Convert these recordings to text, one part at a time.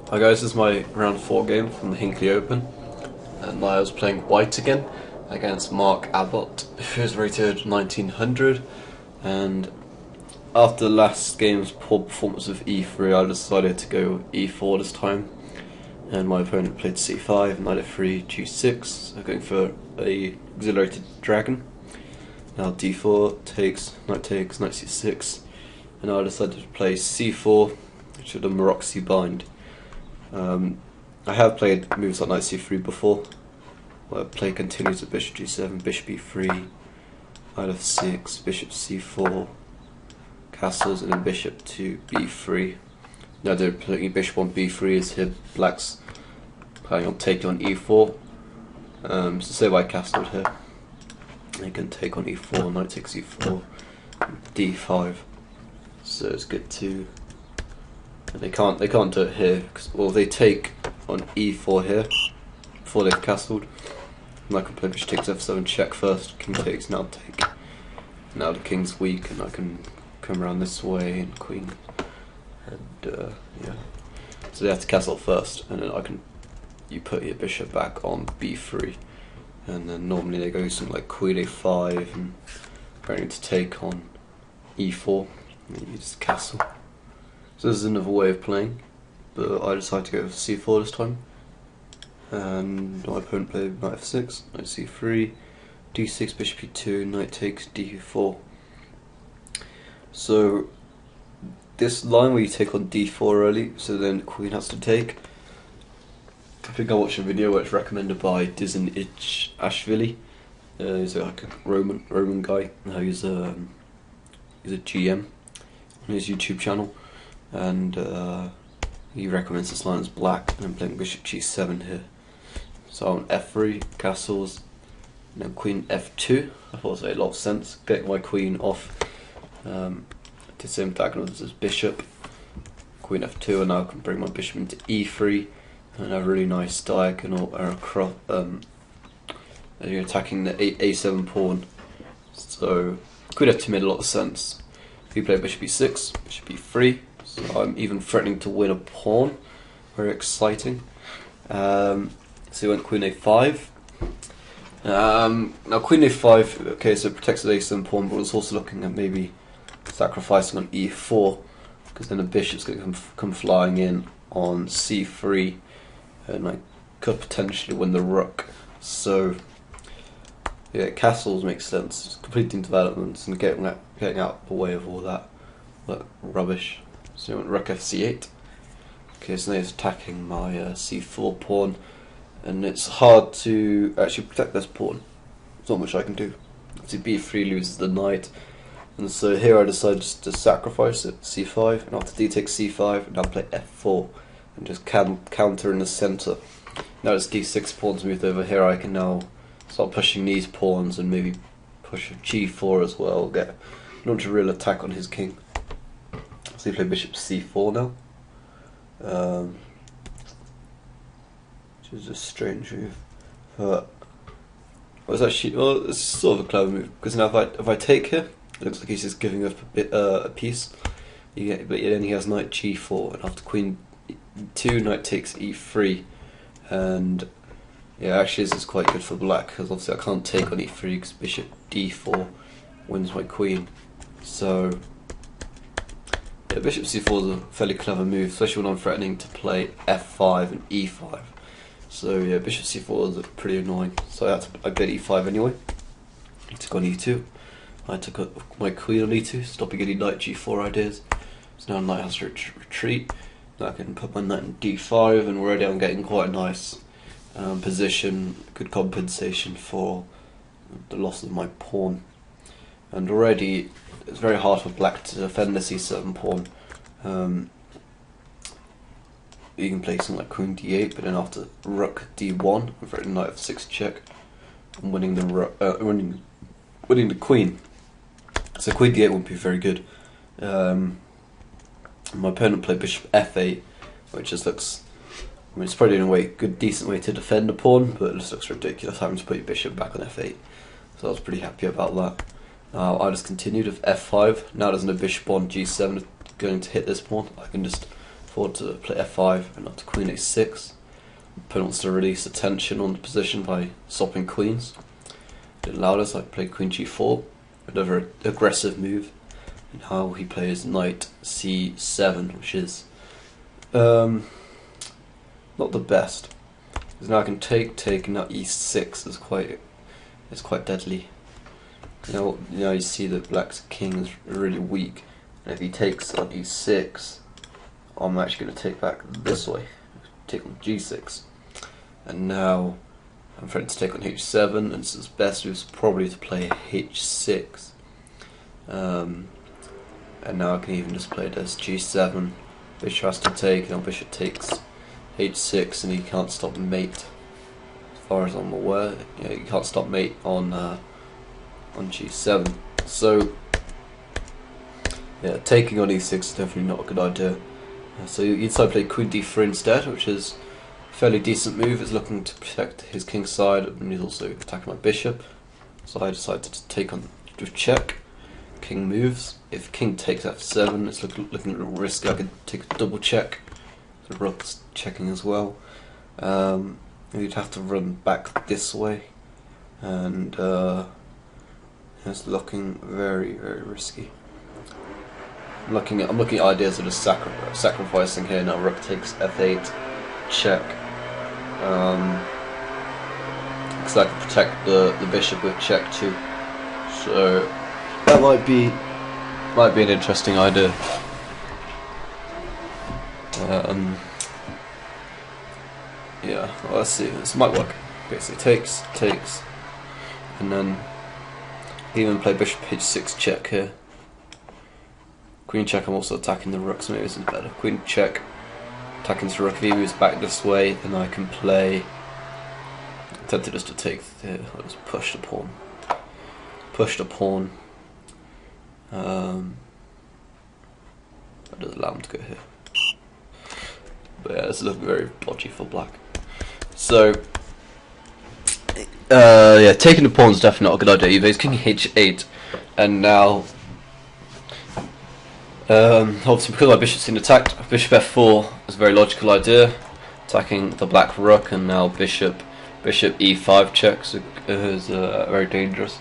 Hi guys, this is my round 4 game from the Hinckley Open, and I was playing white again against Mark Abbott, who is rated 1900, and after the last game's poor performance of e3 I decided to go e4 this time, and my opponent played c5, knight f3, g6, so going for a exhilarated dragon. Now d4 takes, knight c6, and now I decided to play c4, which is a Maroczy bind. I have played moves like knight c3 before, where play continues with bishop g7, bishop e3, knight f6, bishop c4, castles, and then bishop to b3. Now they're playing bishop on b3 is here black's planning on taking on e4. So say I castled here, they can take on e4, knight takes e4, d5. So it's good to. And they can't do it here because they take on e4 here before they've castled. And I can play bishop takes f7 check first, king takes, now take. Now the king's weak and I can come around this way and queen. And yeah. So they have to castle first, and then you put your bishop back on b3. And then normally they go something like queen a5 and ready to take on e4, and then you just castle. So this is another way of playing, but I decided to go with c4 this time. And my opponent played knight f6, knight c3, d6, bishop e2, knight takes, d4. So this line where you take on d4 early, so then the queen has to take. I think I watched a video where it's recommended by Dizin Ashvili. He's like a Roman guy. Now he's a GM on his YouTube channel. And he recommends this line as black, and I'm playing bishop g7 here. So on f3, castles, and then queen f2. I thought it made a lot of sense, getting my queen off the same diagonal as his bishop. Queen f2, and now I can bring my bishop into e3, and a really nice diagonal across. You're attacking the a7 pawn. So queen f2 made a lot of sense. He played bishop e6, bishop e3. So I'm even threatening to win a pawn. Very exciting. So he went queen a5. Now queen a5, okay, so it protects the a7 pawn, but it's also looking at maybe sacrificing on e4, because then the bishop's going to come flying in on c3, and I could potentially win the rook. So yeah, castles make sense. Completing developments and getting out the way of all that rubbish. So I went rook fc8. Okay, so now he's attacking my c4 pawn, and it's hard to actually protect this pawn. There's not much I can do. So b3 loses the knight, and so here I decided just to sacrifice it, c5, and after d takes c5, and I'll play f4, and just counter in the centre. Now it's d6 pawns moved over here, I can now start pushing these pawns and maybe push g4 as well, launch a real attack on his king. So you play bishop c4 now, which is a strange move, but it's sort of a clever move, because now if I take here, it looks like he's just giving up a piece. But then he has knight g4, and after queen 2, knight takes e3, and yeah, actually this is quite good for black, because obviously I can't take on e3 because bishop d4 wins my queen. So yeah, bishop c4 is a fairly clever move, especially when I'm threatening to play f5 and e5. So yeah, bishop c4 is pretty annoying. So I played e5 anyway. He took on e2. I took my queen on e2, stopping any knight g4 ideas. So now knight has to retreat. Now I can put my knight in d5, and already I'm getting quite a nice position, good compensation for the loss of my pawn. And already it's very hard for black to defend the c7 pawn. You can play something like queen d8, but then after rook d1, I'm threatening knight f6 check, and winning the winning the queen. So queen d8 wouldn't be very good. My opponent played bishop f8, which just looks, I mean, it's probably in a decent way to defend a pawn, but it just looks ridiculous having to put your bishop back on f8. So I was pretty happy about that. I just continued with f5. Now there's no bishop on g7 going to hit this pawn. I can just afford to play f5 and not to queen a6. Opponent wants to release the tension on the position by swapping queens. It allowed us, I played queen g4, another aggressive move. And now he plays knight c7, which is not the best. Because now I can take, and now e6 is quite deadly. You see that black's king is really weak, and if he takes on e6, I'm actually going to take back this way, take on g6, and now I'm threatening to take on h7, and so his best move is probably to play h6, and now I can even just play this g7, bishop has to take, and now bishop takes h6, and he can't stop mate, as far as I'm aware. You can't stop mate on g7, so yeah, taking on e6 is definitely not a good idea. So you decide to play queen d3 instead, which is a fairly decent move. It's looking to protect his king side, and he's also attacking my bishop. So I decided to take on with check. King moves. If king takes f7, it's looking a little risky. I could take a double check. The rook's checking as well. You'd have to run back this way, and it's looking very, very risky. I'm looking at ideas of just sacrificing here. Now rook takes f8, check, because I can protect the bishop with check too. So that might be an interesting idea. Yeah, well, let's see. This might work. Basically, takes, and then even play bishop h6 check here. Queen check, I'm also attacking the rook, so maybe this is better. Queen check, attacking the rook. If he moves back this way, then I can play. I'm tempted just to take the. I'll just push the pawn. Push the pawn. That doesn't allow him to go here. But yeah, this is looking very dodgy for black. So, yeah, taking the pawn is definitely not a good idea either. He's king h8, and now. Obviously, because my bishop's been attacked, bishop f4 is a very logical idea, attacking the black rook, and now bishop e5 checks is very dangerous.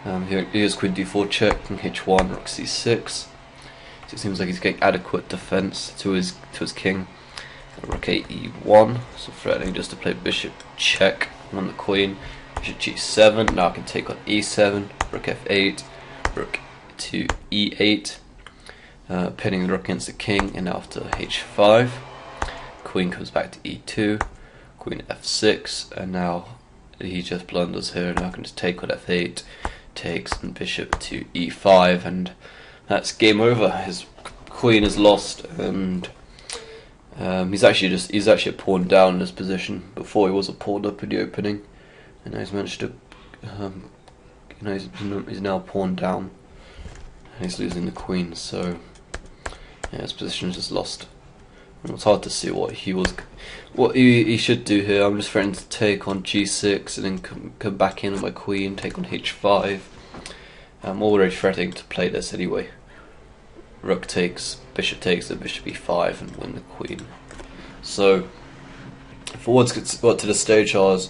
Here's queen d4 check, king h1, rook c6. So it seems like he's getting adequate defense to his king. Rook e1, so threatening just to play bishop check on the queen. Bishop g7. Now I can take on e7, rook f8, rook to e8. Pinning the rook against the king, and after h5, queen comes back to e2, queen f6, and now he just blunders here, and now I can just take on f8, takes, and bishop to e5, and that's game over. His queen is lost, and he's actually a pawn down in this position. Before he was a pawn up in the opening, and now he's managed to, he's now pawn down, and he's losing the queen. So. Yeah, his position is just lost. And it's hard to see what he should do here. I'm just threatening to take on g6 and then come back in with my queen, take on h5. I'm already threatening to play this anyway. Rook takes, then bishop e5 and win the queen. So, for once got to the stage, I was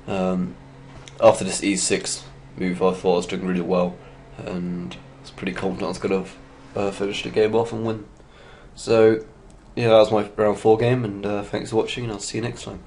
after this e6 move, I thought I was doing really well, and I was pretty confident I was going to finish the game off and win. So, yeah, that was my round 4 game, and thanks for watching, and I'll see you next time.